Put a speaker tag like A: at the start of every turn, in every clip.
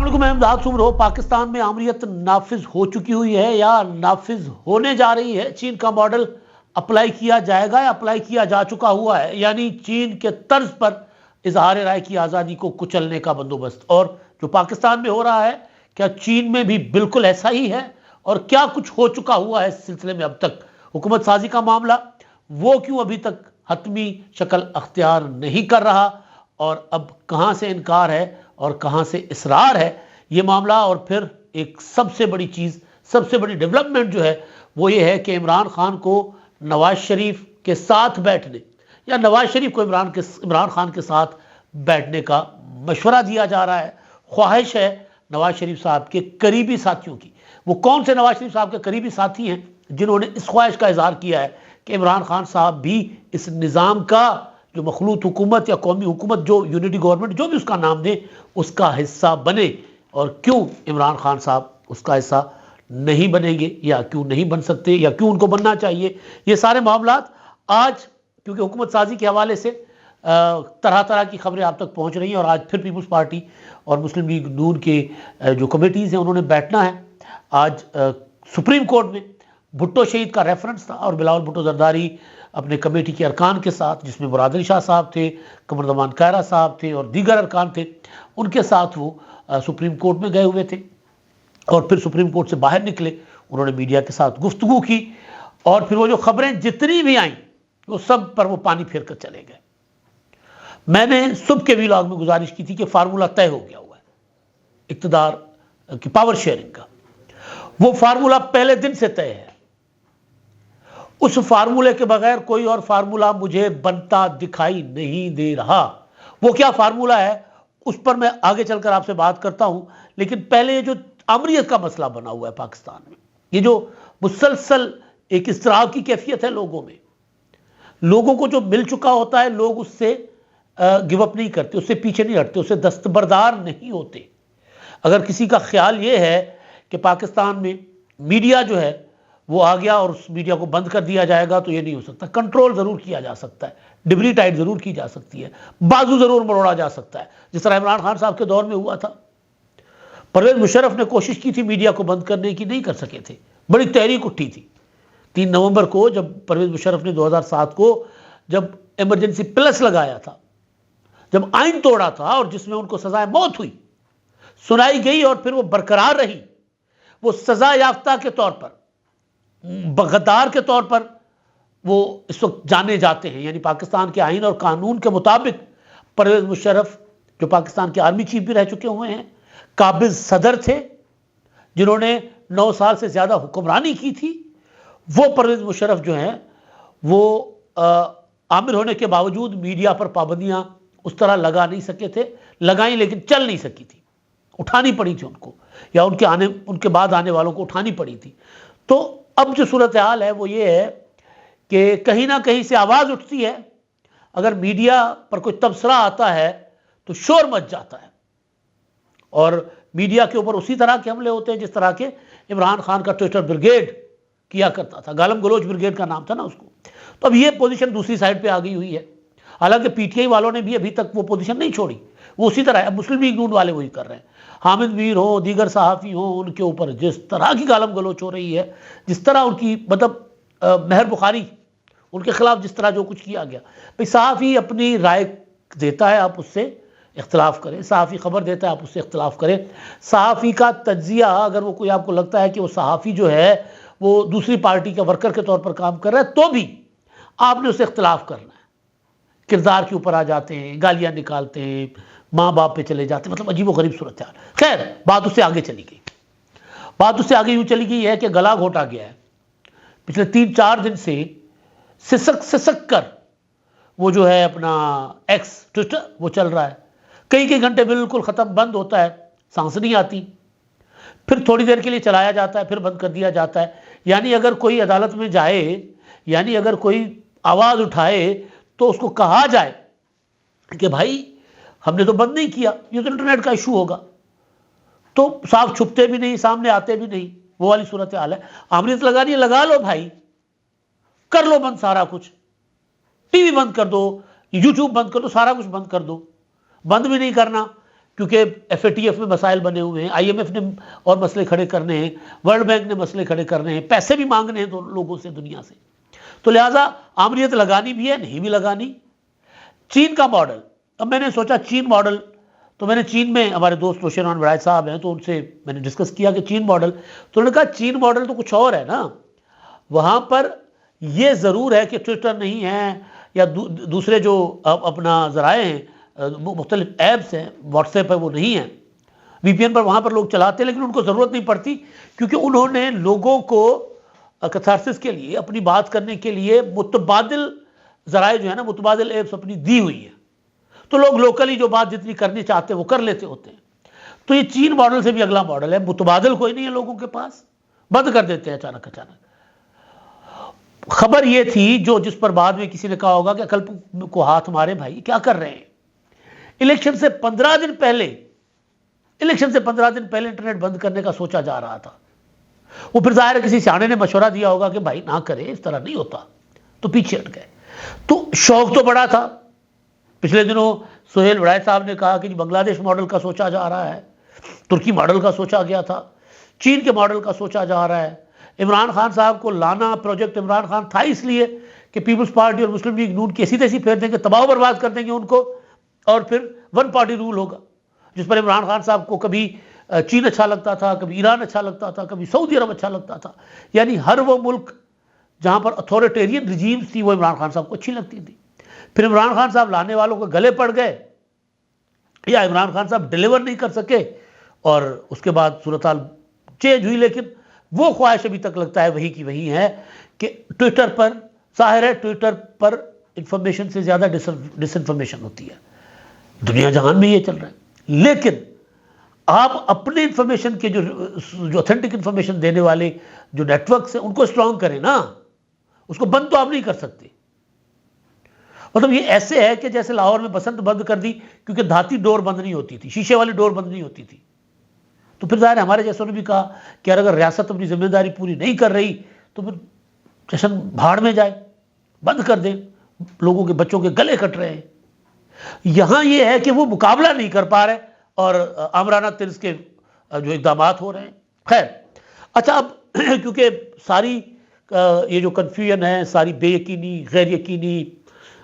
A: علیکم، میں امداد سمرو۔ پاکستان میں آمریت نافذ ہو چکی ہوئی ہے یا نافذ ہونے جا رہی ہے؟ چین کا ماڈل اپلائی کیا جائے گا یا اپلائی کیا جا چکا ہوا ہے؟ یعنی چین کے طرز پر اظہار رائے کی آزادی کو کچلنے کا بندوبست، اور جو پاکستان میں ہو رہا ہے کیا چین میں بھی بالکل ایسا ہی ہے؟ اور کیا کچھ ہو چکا ہوا ہے اس سلسلے میں اب تک؟ حکومت سازی کا معاملہ وہ کیوں ابھی تک حتمی شکل اختیار نہیں کر رہا، اور اب کہاں سے انکار ہے اور کہاں سے اصرار ہے یہ معاملہ؟ اور پھر ایک سب سے بڑی چیز، سب سے بڑی ڈیولپمنٹ جو ہے وہ یہ ہے کہ عمران خان کو نواز شریف کے ساتھ بیٹھنے یا نواز شریف کو عمران خان کے ساتھ بیٹھنے کا مشورہ دیا جا رہا ہے۔ خواہش ہے نواز شریف صاحب کے قریبی ساتھیوں کی۔ وہ کون سے نواز شریف صاحب کے قریبی ساتھی ہیں جنہوں نے اس خواہش کا اظہار کیا ہے کہ عمران خان صاحب بھی اس نظام کا، جو مخلوط حکومت یا قومی حکومت، جو یونٹی گورنمنٹ، جو بھی اس کا نام دیں، اس کا حصہ بنے؟ اور کیوں عمران خان صاحب اس کا حصہ نہیں بنیں گے، یا کیوں نہیں بن سکتے، یا کیوں ان کو بننا چاہیے؟ یہ سارے معاملات آج، کیونکہ حکومت سازی کے حوالے سے طرح طرح کی خبریں آپ تک پہنچ رہی ہیں، اور آج پھر پیپلز پارٹی اور مسلم لیگ نون کے جو کمیٹیز ہیں انہوں نے بیٹھنا ہے۔ آج سپریم کورٹ میں بھٹو شہید کا ریفرنس تھا، اور بلاول بھٹو زرداری اپنے کمیٹی کے ارکان کے ساتھ، جس میں مراد علی شاہ صاحب تھے، قمر زمان کائرہ صاحب تھے، اور دیگر ارکان تھے، ان کے ساتھ وہ سپریم کورٹ میں گئے ہوئے تھے، اور پھر سپریم کورٹ سے باہر نکلے، انہوں نے میڈیا کے ساتھ گفتگو کی، اور پھر وہ جو خبریں جتنی بھی آئیں وہ سب پر وہ پانی پھیر کر چلے گئے۔ میں نے صبح کے ویلاگ میں گزارش کی تھی کہ فارمولہ طے ہو گیا ہوا ہے اقتدار کی پاور شیئرنگ کا۔ وہ فارمولہ پہلے دن سے طے ہے۔ اس فارمولے کے بغیر کوئی اور فارمولہ مجھے بنتا دکھائی نہیں دے رہا۔ وہ کیا فارمولہ ہے اس پر میں آگے چل کر آپ سے بات کرتا ہوں، لیکن پہلے یہ جو امریت کا مسئلہ بنا ہوا ہے پاکستان میں، یہ جو مسلسل ایک اضطراب کی کیفیت ہے لوگوں میں، لوگوں کو جو مل چکا ہوتا ہے لوگ اس سے گیو اپ نہیں کرتے، اس سے پیچھے نہیں ہٹتے، اس سے دستبردار نہیں ہوتے۔ اگر کسی کا خیال یہ ہے کہ پاکستان میں میڈیا جو ہے وہ آ گیا اور اس میڈیا کو بند کر دیا جائے گا، تو یہ نہیں ہو سکتا۔ کنٹرول ضرور کیا جا سکتا ہے، ڈبری ٹائٹ ضرور کی جا سکتی ہے، بازو ضرور مروڑا جا سکتا ہے، جس طرح عمران خان صاحب کے دور میں ہوا تھا۔ پرویز مشرف نے کوشش کی تھی میڈیا کو بند کرنے کی، نہیں کر سکے تھے، بڑی تحریک اٹھی تھی۔ 3 نومبر کو جب پرویز مشرف نے 2007 کو جب ایمرجنسی پلس لگایا تھا، جب آئین توڑا تھا، اور جس میں ان کو سزائے موت ہوئی، سنائی گئی، اور پھر وہ برقرار رہی، وہ سزا یافتہ کے طور پر، غدار کے طور پر وہ اس وقت جانے جاتے ہیں۔ یعنی پاکستان کے آئین اور قانون کے مطابق پرویز مشرف، جو پاکستان کے آرمی چیف بھی رہ چکے ہوئے ہیں، قابض صدر تھے، جنہوں نے 9 سال سے زیادہ حکمرانی کی تھی، وہ پرویز مشرف جو ہیں وہ عامر ہونے کے باوجود میڈیا پر پابندیاں اس طرح لگا نہیں سکے تھے، لگائیں لیکن چل نہیں سکی تھی، اٹھانی پڑی تھی ان کو، یا ان کے بعد آنے والوں کو اٹھانی پڑی تھی۔ تو اب جو صورتحال ہے وہ یہ ہے کہ کہیں نہ کہیں سے آواز اٹھتی ہے، اگر میڈیا پر کوئی تبصرہ آتا ہے تو شور مچ جاتا ہے، اور میڈیا کے اوپر اسی طرح کے حملے ہوتے ہیں جس طرح کے عمران خان کا ٹویٹر بریگیڈ کیا کرتا تھا، گالم گلوچ بریگیڈ کا نام تھا نا اس کو۔ تو اب یہ پوزیشن دوسری سائڈ پہ آ گئی ہوئی ہے، حالانکہ پی ٹی آئی والوں نے بھی ابھی تک وہ پوزیشن نہیں چھوڑی، وہ اسی طرح ہے۔ اب مسلم لیگ نون والے وہی کر رہے ہیں، حامد میر ہوں، دیگر صحافی ہوں، ان کے اوپر جس طرح کی گالم گلوچ ہو رہی ہے، جس طرح ان کی مہر بخاری، ان کے خلاف جس طرح جو کچھ کیا گیا، بھئی صحافی اپنی رائے دیتا ہے، آپ اس سے اختلاف کریں، صحافی خبر دیتا ہے، آپ اس سے اختلاف کریں۔ صحافی کا تجزیہ، اگر وہ کوئی آپ کو لگتا ہے کہ وہ صحافی جو ہے وہ دوسری پارٹی کا ورکر کے طور پر کام کر رہا ہے، تو بھی آپ نے اس سے اختلاف کرنا ہے۔ کردار کے اوپر آ جاتے ہیں، گالیاں نکالتے ہیں، ماں باپ پہ چلے جاتے ہیں، مطلب عجیب و غریب صورتحال۔ خیر، بات اس سے آگے چلی گئی، بات اس سے آگے یوں چلی گئی ہے کہ گلا گھوٹا گیا ہے۔ پچھلے 3-4 دن سے سسک کر وہ جو ہے اپنا ایکس ٹویٹر وہ چل رہا ہے، کئی گھنٹے بالکل ختم، بند ہوتا ہے، سانس نہیں آتی، پھر تھوڑی دیر کے لیے چلایا جاتا ہے، پھر بند کر دیا جاتا ہے۔ یعنی اگر کوئی عدالت میں جائے، یعنی اگر کوئی آواز اٹھائے تو اس کو کہا جائے کہ بھائی ہم نے تو بند نہیں کیا، یہ تو انٹرنیٹ کا ایشو ہوگا، تو صاف چھپتے بھی نہیں، سامنے آتے بھی نہیں، وہ والی صورتحال ہے۔ آمریت لگانی ہے، لگا لو بھائی، کر لو بند سارا کچھ، ٹی وی بند کر دو، یوٹیوب بند کر دو، سارا کچھ بند کر دو۔ بند بھی نہیں کرنا، کیونکہ FATF میں مسائل بنے ہوئے ہیں, IMF نے اور مسئلے کھڑے کرنے ہیں, ورلڈ بینک نے مسئلے کھڑے کرنے ہیں, پیسے بھی مانگنے ہیں لوگوں سے, دنیا سے. تو لہٰذا آمریت لگانی بھی ہے, نہیں بھی لگانی. چین کا ماڈل, اب میں نے سوچا چین ماڈل, تو میں نے چین میں ہمارے دوست روشن وڑائچ صاحب ہیں, تو ان سے میں نے ڈسکس کیا کہ چین ماڈل, تو انہوں نے کہا چین ماڈل تو کچھ اور ہے نا. وہاں پر یہ ضرور ہے کہ ٹویٹر نہیں ہے یا دوسرے جو اپنا ذرائع ہیں, مختلف ایپس ہیں, واٹس ایپ ہے وہ نہیں ہیں, VPN پر وہاں پر لوگ چلاتے ہیں, لیکن ان کو ضرورت نہیں پڑتی کیونکہ انہوں نے لوگوں کو کتھارسس کے لیے, اپنی بات کرنے کے لیے متبادل ذرائع جو ہے نا, متبادل ایپس اپنی دی ہوئی ہیں. تو لوگ لوکلی جو بات جتنی کرنی چاہتے ہیں وہ کر لیتے ہوتے ہیں. تو یہ چین ماڈل سے بھی اگلا ماڈل ہے, متبادل کوئی نہیں ہے لوگوں کے پاس, بند کر دیتے ہیں اچانک. خبر یہ تھی جس پر بعد میں کسی نے کہا ہوگا کہ عقل کو ہاتھ مارے بھائی, کیا کر رہے ہیں. الیکشن سے 15 دن پہلے انٹرنیٹ بند کرنے کا سوچا جا رہا تھا. وہ پھر ظاہر ہے کسی سیانے نے مشورہ دیا ہوگا کہ بھائی نہ کرے, اس طرح نہیں ہوتا, تو پیچھے ہٹ گئے. تو شوق تو بڑا تھا. پچھلے دنوں سہیل وڑائچ صاحب نے کہا کہ بنگلہ دیش ماڈل کا سوچا جا رہا ہے, ترکی ماڈل کا سوچا گیا تھا, چین کے ماڈل کا سوچا جا رہا ہے. عمران خان صاحب کو لانا, پروجیکٹ عمران خان تھا اس لیے کہ پیپلز پارٹی اور مسلم لیگ نون کیسی تیسی پھیر دیں گے, تباہ و برباد کر دیں گے ان کو, اور پھر ون پارٹی رول ہوگا, جس پر عمران خان صاحب کو کبھی چین اچھا لگتا تھا, کبھی ایران اچھا لگتا تھا, کبھی سعودی عرب اچھا لگتا تھا. یعنی ہر وہ ملک جہاں پر اتھارٹیرین رجیمز تھی وہ عمران خان صاحب کو اچھی لگتی تھی. پھر عمران خان صاحب لانے والوں کو گلے پڑ گئے, یا عمران خان صاحب ڈیلیور نہیں کر سکے, اور اس کے بعد صورتحال چینج ہوئی. لیکن وہ خواہش ابھی تک لگتا ہے وہی کی وہی ہے کہ ٹویٹر پر, ظاہر ہے ٹویٹر پر انفارمیشن سے زیادہ ڈس انفارمیشن ہوتی ہے, دنیا جہان میں یہ چل رہا ہے. لیکن آپ اپنے انفارمیشن کے جو اتھینٹک انفارمیشن دینے والے جو نیٹ ورکس ہیں ان کو اسٹرانگ کریں نا, اس کو بند تو آپ نہیں کر سکتے. مطلب یہ ایسے ہے کہ جیسے لاہور میں بسنت بند کر دی کیونکہ دھاتی ڈور بند نہیں ہوتی تھی, شیشے والی ڈور بند نہیں ہوتی تھی. تو پھر ظاہر ہمارے جیسوں نے بھی کہا کہ اگر ریاست اپنی ذمہ داری پوری نہیں کر رہی تو پھر جشن بھاڑ میں جائے, بند کر دیں, لوگوں کے بچوں کے گلے کٹ رہے ہیں. یہاں یہ ہے کہ وہ مقابلہ نہیں کر پا رہے اور آمرانہ طرز کے جو اقدامات ہو رہے ہیں. خیر, اچھا اب کیونکہ ساری یہ جو کنفیوژن ہے, ساری بے یقینی, غیر یقینی,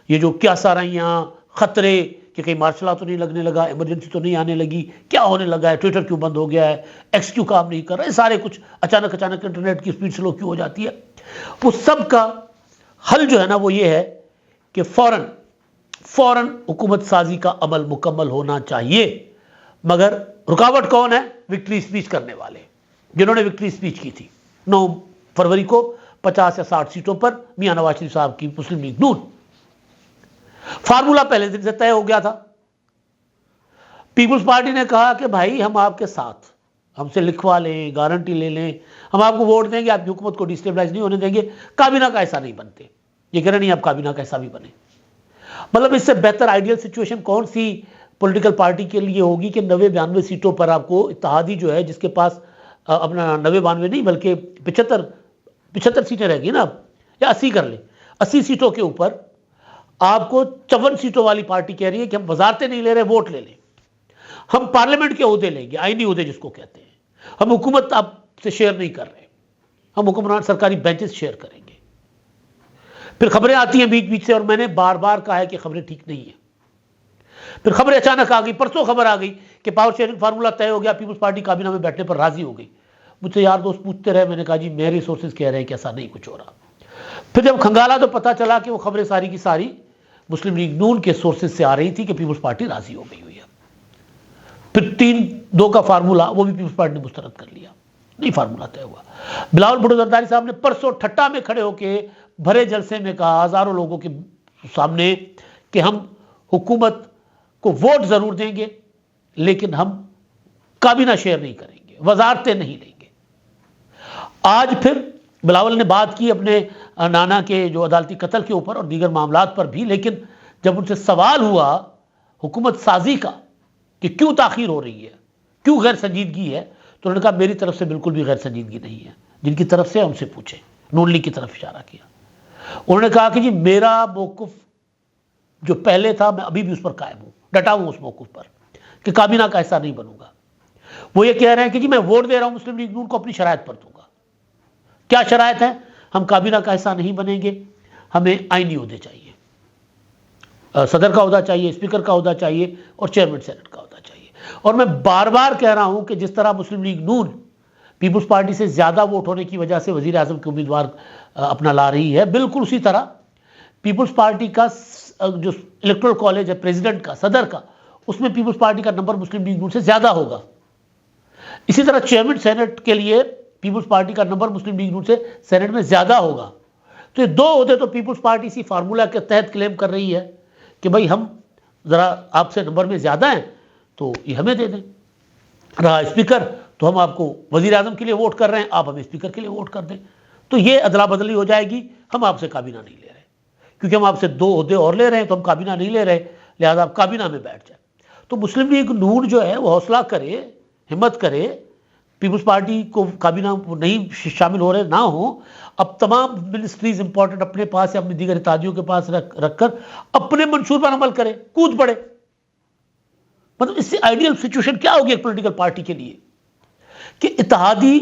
A: یہ جو کیا سارائیاں, خطرے کہ کہیں مارشل لا تو نہیں لگنے لگا, ایمرجنسی تو نہیں آنے لگی, کیا ہونے لگا ہے, ٹویٹر کیوں بند ہو گیا ہے, ایکس کیوں کام نہیں کر رہا ہے, سارے کچھ اچانک انٹرنیٹ کی سپیڈ سلو کیوں ہو جاتی ہے, وہ سب کا حل جو ہے نا وہ یہ ہے کہ فوراً حکومت سازی کا عمل مکمل ہونا چاہیے. مگر رکاوٹ کون ہے؟ وکٹری اسپیچ کرنے والے, جنہوں نے وکٹری اسپیچ کی تھی 9 فروری کو 50 یا 60 سیٹوں پر میاں نواز شریف صاحب کی مسلم لیگ نون. فارمولا پہلے دن سے طے ہو گیا تھا. پیپلز پارٹی نے کہا کہ بھائی ہم آپ کے ساتھ, ہم سے لکھوا لیں, گارنٹی لے لیں, ہم آپ کو ووٹ دیں گے, آپ کی حکومت کو ڈیسٹیبلائز نہیں ہونے دیں گے, کابینہ کا ایسا نہیں بنتے. یہ کہہ رہے نہیں آپ کابینہ کا ایسا بھی بنے. مطلب اس سے بہتر آئیڈیل سچویشن کون سی پولیٹیکل پارٹی کے لیے ہوگی کہ 90-92 سیٹوں پر آپ کو اتحادی جو ہے جس کے پاس اپنا 90-92 نہیں بلکہ 75 سیٹیں رہ گی نا, یا 80 کر لیں, 80 سیٹوں کے اوپر آپ کو 54 سیٹوں والی پارٹی کہہ رہی ہے کہ ہم وزارتیں نہیں لے رہے, ووٹ لے لیں, ہم پارلیمنٹ کے عہدے لیں گے, آئینی عہدے جس کو کہتے ہیں, ہم حکومت آپ سے شیئر نہیں کر رہے, ہم حکمران سرکاری بینچز شیئر کریں گے. پھر خبریں آتی ہیں بیچ بیچ سے, اور میں نے بار بار کہا ہے کہ خبریں ٹھیک نہیں ہیں. پھر خبریں اچانک آ گئی, پرسوں خبر آ گئی کہ پاور شیئرنگ فارمولا طے ہو گیا, پیپلز پارٹی کابینہ میں بیٹھنے پر راضی ہو گئی. مجھ سے یار دوست پوچھتے رہے, میں نے کہا جی میرے سورسز کہہ رہے ہیں کہ ایسا نہیں کچھ ہو رہا. پھر جب کھنگالا تو پتہ چلا کہ وہ خبریں ساری کی ساری مسلم لیگ نون کے سورسز سے آ رہی تھی کہ پیپلز پارٹی راضی ہو گئی ہوئی ہے. پھر 3-2 کا فارمولا وہ بھی پیپلز پارٹی نے مسترد کر لیا, نہیں فارمولا طے ہوا. بلاول بھٹو زرداری صاحب نے پرسوں ٹھٹا میں کھڑے ہو کے بھرے جلسے میں کہا ہزاروں لوگوں کے سامنے کہ ہم حکومت کو ووٹ ضرور دیں گے لیکن ہم کابینہ شیئر نہیں کریں گے, وزارتیں نہیں لیں گے. آج پھر بلاول نے بات کی اپنے نانا کے جو عدالتی قتل کے اوپر اور دیگر معاملات پر بھی, لیکن جب ان سے سوال ہوا حکومت سازی کا کہ کیوں تاخیر ہو رہی ہے, کیوں غیر سنجیدگی ہے, تو انہوں نے کہا میری طرف سے بالکل بھی غیر سنجیدگی نہیں ہے, جن کی طرف سے ان سے پوچھیں. نون لیگ کی طرف اشارہ کیا. انہوں نے کہا کہ جی میرا موقف جو پہلے تھا میں ابھی بھی اس پر قائم ہوں, ڈٹا ہوں اس موقف پر کہ کابینہ کا حصہ نہیں بنوں گا. وہ یہ کہہ رہے ہیں کہ جی میں ووٹ دے رہا ہوں مسلم لیگ نون کو اپنی شرائط پر دوں گا. کیا شرائط ہے؟ ہم کابینہ کا حصہ نہیں بنیں گے, ہمیں آئینی عہدے چاہیے, صدر کا عہدہ چاہیے, اسپیکر کا عہدہ چاہیے اور چیئرمین سینٹ کا عہدہ چاہیے. اور میں بار بار کہہ رہا ہوں کہ جس طرح مسلم لیگ نون پیپلز پارٹی سے زیادہ ووٹ ہونے کی وجہ سے وزیر اعظم کے امیدوار اپنا لا رہی ہے, بالکل اسی طرح پیپلز پارٹی کا جو الیکٹورل کالج ہے پریزیڈنٹ کا, صدر کا, اس میں پیپلز پارٹی کا نمبر مسلم لیگ نون سے زیادہ ہوگا. اسی طرح چیئرمین سینٹ کے لیے پیپلز پارٹی کا نمبر مسلم لیگ نون سے سینٹ میں زیادہ ہوگا. تو یہ دو عہدے تو پیپلز پارٹی اسی فارمولا کے تحت کلیم کر رہی ہے کہ بھائی ہم ذرا آپ سے نمبر میں زیادہ ہیں تو یہ ہمیں دے دیں. رہا اسپیکر تو ہم آپ کو وزیر اعظم کے لیے ووٹ کر رہے ہیں, آپ ہمیں اسپیکر کے لیے ووٹ کر دیں. تو یہ ادلا بدلی ہو جائے گی, ہم آپ سے کابینہ نہیں لے رہے کیونکہ ہم آپ سے 2 عہدے اور لے رہے ہیں, تو ہم کابینہ نہیں لے رہے, لہذا آپ کابینہ میں بیٹھ جائیں. تو مسلم لیگ نون جو ہے وہ حوصلہ کرے, ہمت کرے, پیپلز پارٹی کو کابینہ نہیں شامل ہو رہے نہ ہوں, اب تمام منسٹریز امپورٹنٹ اپنے پاس یا اپنی دیگر اتحادیوں کے پاس رکھ کر اپنے منشور پر عمل کرے, کود پڑے. مطلب اس سے آئیڈیل سچویشن کیا ہوگی ایک پولیٹیکل پارٹی کے لیے کہ اتحادی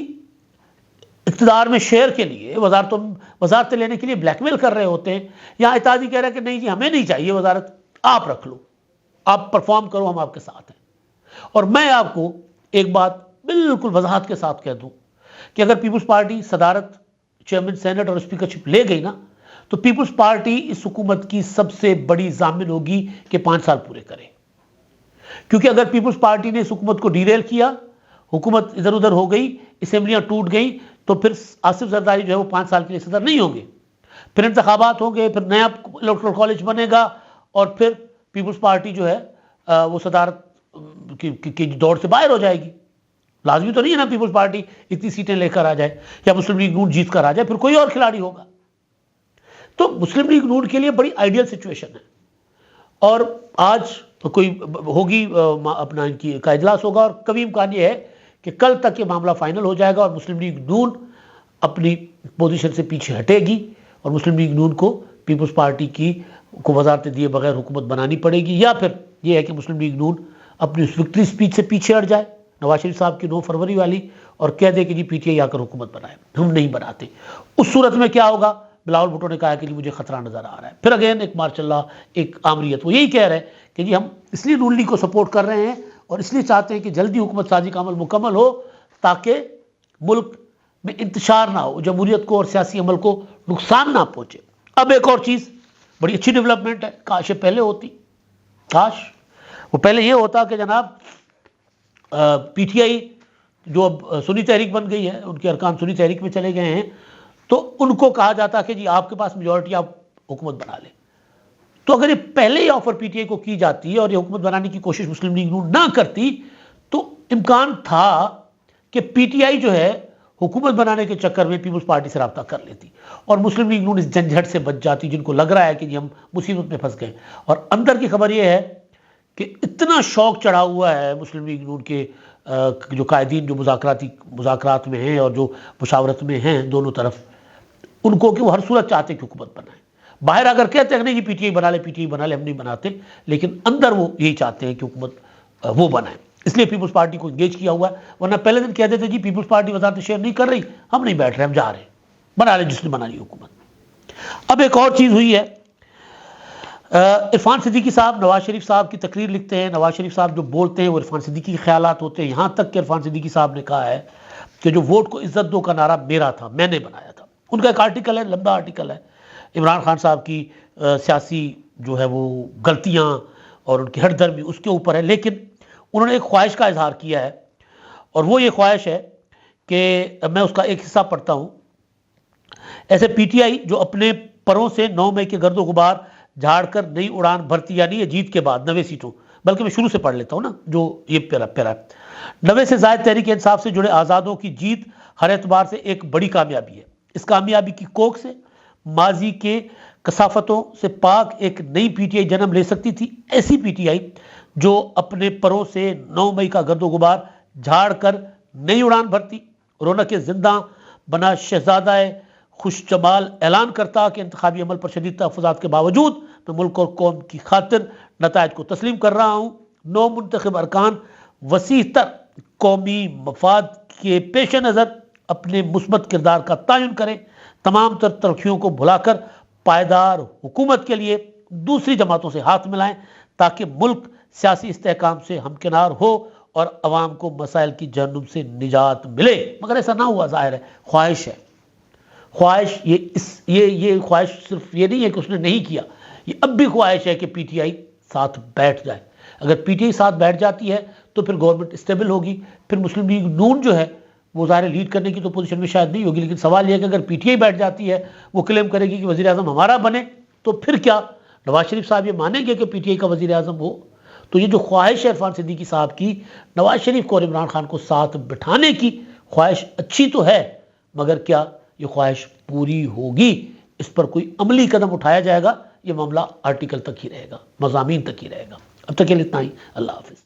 A: اقتدار میں شیئر کے لیے وزارتیں لینے کے لیے بلیک میل کر رہے ہوتے ہیں, یہاں اتحادی کہہ رہے ہیں کہ نہیں جی ہمیں نہیں چاہیے وزارت, آپ رکھ لو, آپ پرفارم کرو, ہم آپ کے ساتھ ہیں. اور میں آپ کو ایک بات بالکل وضاحت کے ساتھ کہہ دوں کہ اگر پیپلز پارٹی صدارت, چیئرمین سینٹ اور اسپیکرشپ لے گئی نا تو پیپلز پارٹی اس حکومت کی سب سے بڑی ضامن ہوگی کہ 5 سال پورے کرے. کیونکہ اگر پیپلز پارٹی نے اس حکومت کو ڈیریل کیا, حکومت ادھر ادھر ہو گئی, اسمبلیاں ٹوٹ گئیں, تو پھر آصف زرداری جو ہے وہ 5 سال کے لیے صدر نہیں ہوں گے. پھر انتخابات ہوں گے, پھر نیا الیکٹورل کالج بنے گا, اور پھر پیپلز پارٹی جو ہے وہ صدارت کی دوڑ سے باہر ہو جائے گی. لازمی تو نہیں ہے نا پیپلز پارٹی اتنی سیٹیں لے کر آ جائے یا مسلم لیگ نون جیت کر آ جائے, پھر کوئی اور کھلاڑی ہوگا. تو مسلم لیگ نون کے لیے بڑی آئیڈیل سچویشن ہے. اور آج کوئی ہوگی اپنا ان کی کا اجلاس ہوگا, اور کبھی امکان یہ ہے کہ کل تک یہ معاملہ فائنل ہو جائے گا اور مسلم لیگ نون اپنی پوزیشن سے پیچھے ہٹے گی, اور مسلم لیگ نون کو پیپلز پارٹی کو وزارتیں دیے بغیر حکومت بنانی پڑے گی, یا پھر یہ ہے کہ مسلم لیگ نون اپنی اس وکٹری اسپیچ سے پیچھے ہٹ جائے نواز شریف صاحب کی 9 فروری والی, اور کہہ دے کہ جی پی ٹی آئی آ کر حکومت بنائے, ہم نہیں بناتے. اس صورت میں کیا ہوگا؟ بلاول بھٹو نے کہا کہ جی مجھے خطرہ نظر آ رہا ہے. پھر اگین ایک مارچ اللہ, ایک آمریت, وہ یہی کہہ رہے ہیں کہ جی ہم اس لیے نون لیگ کو سپورٹ کر رہے ہیں اور اس لیے چاہتے ہیں کہ جلدی حکومت سازی کا عمل مکمل ہو تاکہ ملک میں انتشار نہ ہو, جمہوریت کو اور سیاسی عمل کو نقصان نہ پہنچے. اب ایک اور چیز بڑی اچھی ڈیولپمنٹ ہے, کاش یہ پہلے ہوتی, کاش وہ پہلے یہ ہوتا کہ جناب پی ٹی آئی جو اب سنی تحریک بن گئی ہے, ان کے ارکان سنی تحریک میں چلے گئے ہیں, تو ان کو کہا جاتا کہ جی آپ کے پاس میجورٹی, آپ حکومت بنا لیں. تو اگر یہ پہلے ہی آفر پی ٹی آئی کو کی جاتی اور یہ حکومت بنانے کی کوشش مسلم لیگ نون نہ کرتی, تو امکان تھا کہ پی ٹی آئی جو ہے حکومت بنانے کے چکر میں پیپلز پارٹی سے رابطہ کر لیتی اور مسلم لیگ نون اس جھنجھٹ سے بچ جاتی جن کو لگ رہا ہے کہ جی ہم مصیبت میں پھنس گئے. اور اندر کی خبر یہ ہے کہ اتنا شوق چڑھا ہوا ہے مسلم لیگ نون کے جو قائدین جو مذاکرات میں ہیں اور جو مشاورت میں ہیں دونوں طرف, ان کو کہ وہ ہر صورت چاہتے کہ حکومت بنائیں. باہر اگر کہتے ہیں نہیں پی ٹی آئی بنا لے, پی ٹی آئی بنا لے, ہم نہیں بناتے, لیکن اندر وہ یہی چاہتے ہیں کہ حکومت وہ بنائیں. اس لیے پیپلز پارٹی کو انگیج کیا ہوا ہے, ورنہ پہلے دن کہتے تھے جی پیپلز پارٹی وزارت شیئر نہیں کر رہی, ہم نہیں بیٹھ رہے, ہم جا رہے ہیں, بنا لے جس نے بنا لی حکومت. اب ایک اور چیز ہوئی ہے, عرفان صدیقی صاحب نواز شریف صاحب کی تقریر لکھتے ہیں, نواز شریف صاحب جو بولتے ہیں وہ عرفان صدیقی کے خیالات ہوتے ہیں, یہاں تک کہ عرفان صدیقی صاحب نے کہا ہے کہ جو ووٹ کو عزت دو کا نعرہ میرا تھا, میں نے بنایا تھا. ان کا ایک آرٹیکل ہے, لمبا آرٹیکل ہے, عمران خان صاحب کی سیاسی جو ہے وہ غلطیاں اور ان کی ہٹ درمی اس کے اوپر ہے, لیکن انہوں نے ایک خواہش کا اظہار کیا ہے, اور وہ یہ خواہش ہے کہ میں اس کا ایک حصہ پڑھتا ہوں. ایسے پی ٹی آئی جو اپنے پروں سے 9 مئی کے گرد و غبار جھاڑ کر نئی اڑان بھرتی, یعنی یہ جیت کے بعد 90 سیٹوں, بلکہ میں شروع سے پڑھ لیتا ہوں نا جو یہ پیرا ہے, 90 سے زائد تحریک انصاف سے جڑے آزادوں کی جیت ہر اعتبار سے ایک بڑی کامیابی ہے. اس کامیابی کی کوکھ سے ماضی کے کثافتوں سے پاک ایک نئی پی ٹی آئی جنم لے سکتی تھی. ایسی پی ٹی آئی جو اپنے پروں سے 9 مئی کا گرد و غبار جھاڑ کر نئی اڑان بھرتی, رونق زندہ بنا شہزادہ خوش جمال اعلان کرتا کہ انتخابی عمل پر شدید تحفظات کے باوجود میں ملک اور قوم کی خاطر نتائج کو تسلیم کر رہا ہوں, نو منتخب ارکان وسیع تر قومی مفاد کے پیش نظر اپنے مثبت کردار کا تعین کریں، تمام تر تلخیوں کو بھلا کر پائیدار حکومت کے لیے دوسری جماعتوں سے ہاتھ ملائیں تاکہ ملک سیاسی استحکام سے ہمکنار ہو اور عوام کو مسائل کی جہنم سے نجات ملے۔ مگر ایسا نہ ہوا، ظاہر ہے خواہش ہے، خواہش یہ خواہش صرف یہ نہیں ہے کہ اس نے نہیں کیا، یہ اب بھی خواہش ہے کہ پی ٹی آئی ساتھ بیٹھ جائے۔ اگر پی ٹی آئی ساتھ بیٹھ جاتی ہے تو پھر گورنمنٹ اسٹیبل ہوگی، پھر مسلم لیگ نون جو ہے وہ ظاہر لیڈ کرنے کی تو پوزیشن میں شاید نہیں ہوگی، لیکن سوال یہ ہے کہ اگر پی ٹی آئی بیٹھ جاتی ہے، وہ کلیم کرے گی کہ وزیر اعظم ہمارا بنے، تو پھر کیا نواز شریف صاحب یہ مانیں گے کہ پی ٹی آئی کا وزیر اعظم ہو؟ تو یہ جو خواہش ہے عرفان صدیقی صاحب کی نواز شریف کو اور عمران خان کو ساتھ بٹھانے کی، خواہش اچھی تو ہے، مگر کیا یہ خواہش پوری ہوگی؟ اس پر کوئی عملی قدم اٹھایا جائے گا؟ یہ معاملہ آرٹیکل تک ہی رہے گا، مضامین تک ہی رہے گا۔ اب تک کے لیے اتنا ہی، اللہ حافظ۔